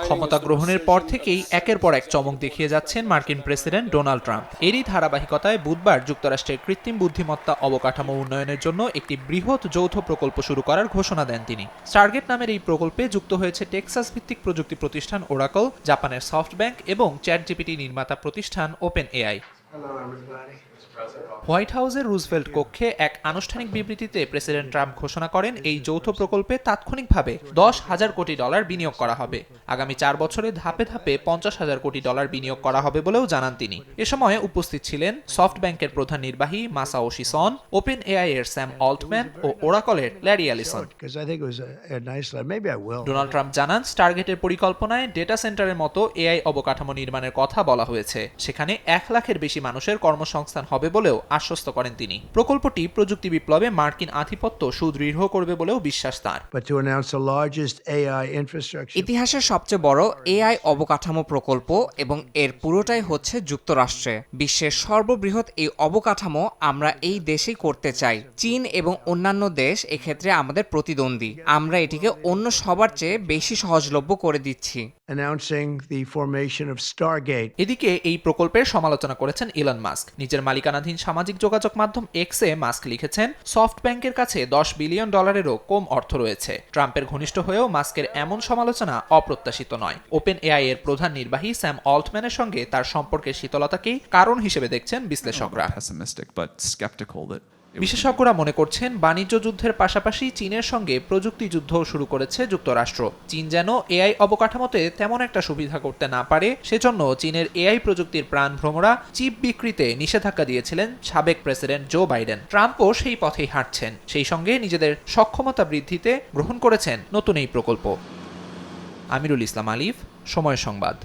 ক্ষমতা গ্রহণের পর থেকেই একের পর এক চমক দেখিয়ে যাচ্ছেন মার্কিন প্রেসিডেন্ট ডোনাল্ড ট্রাম্প। এরই ধারাবাহিকতায় বুধবার যুক্তরাষ্ট্রের কৃত্রিম বুদ্ধিমত্তা অবকাঠামো উন্নয়নের জন্য একটি বৃহৎ যৌথ প্রকল্প শুরু করার ঘোষণা দেন তিনি। স্টারগেট নামের এই প্রকল্পে যুক্ত হয়েছে টেক্সাস ভিত্তিক প্রযুক্তি প্রতিষ্ঠান ওরাকল, জাপানের সফটব্যাংক এবং চ্যাটজিপিটি নির্মাতা প্রতিষ্ঠান ওপেন এআই। হোয়াইট হাউসের রুজভেল্ট কক্ষে এক আনুষ্ঠানিক বিবৃতিতে প্রেসিডেন্ট ট্রাম্প ঘোষণা করেন, এই যৌথ প্রকল্পে তাৎক্ষণিকভাবে $10,000 কোটি বিনিয়োগ করা হবে। আগামী 4 বছরে ধাপে ধাপে $50,000 কোটি বিনিয়োগ করা হবে বলেও জানান তিনি। এ সময় উপস্থিত ছিলেন সফটব্যাংকের প্রধান নির্বাহী মাসাওশি সন, ওপেন এআই এর স্যাম অল্টম্যান ও ওরাকলের ল্যারি অ্যালিসন। ডোনাল্ড ট্রাম্প জানান, স্টারগেটের পরিকল্পনায় ডেটা সেন্টারের মতো এআই অবকাঠামো নির্মাণের কথা বলা হয়েছে। সেখানে 1 লাখের বেশি মানুষের কর্মসংস্থান হবে বলেও আশ্বস্ত করেন তিনি। প্রকল্পটি প্রযুক্তি বিপ্লবে মার্কিন আধিপত্য সুদৃঢ় করবে বলেও বিশ্বাস তাঁর। ইতিহাসের সবচেয়ে বড় এআই অবকাঠামো প্রকল্প এবং এর পুরোটাই হচ্ছে যুক্তরাষ্ট্রে। বিশ্বের সর্ববৃহৎ এই অবকাঠামো আমরা এই দেশেই করতে চাই। চীন এবং অন্যান্য দেশ এক্ষেত্রে আমাদের প্রতিদ্বন্দ্বী। আমরা এটিকে অন্য সবার চেয়ে বেশি সহজলভ্য করে দিচ্ছি। এদিকে এই প্রকল্পের সমালোচনা করেছেন ইলন মাস্ক। নিজের মালিকানাধীন সামাজিক যোগাযোগ মাধ্যম এক্সে মাস্ক লিখেছেন, সফটব্যাংকের কাছে $10 বিলিয়ন কম অর্থ রয়েছে। ট্রাম্পের ঘনিষ্ঠ হয়েও মাস্কের এমন সমালোচনা অপ্রত্যাশিত নয়। ওপেন এআই এর প্রধান নির্বাহী স্যাম অল্টম্যানের সঙ্গে তার সম্পর্কের শীতলতাকেই কারণ হিসেবে দেখছেন বিশ্লেষকরা। বিশেষজ্ঞরা মনে করছেন, বাণিজ্য যুদ্ধের পাশাপাশি চীনের সঙ্গে প্রযুক্তি যুদ্ধও শুরু করেছে যুক্তরাষ্ট্র। চীন যেন এআই অবকাঠামোতে তেমন একটা সুবিধা করতে না পারে, সেজন্য চীনের এআই প্রযুক্তির প্রাণভ্রমরা চিপ বিক্রিতে নিষেধাজ্ঞা দিয়েছিলেন সাবেক প্রেসিডেন্ট জো বাইডেন। ট্রাম্পও সেই পথেই হাঁটছেন। সেই সঙ্গে নিজেদের সক্ষমতা বৃদ্ধিতে গ্রহণ করেছেন নতুন এই প্রকল্প। আমিরুল ইসলাম আলিফ, সময় সংবাদ।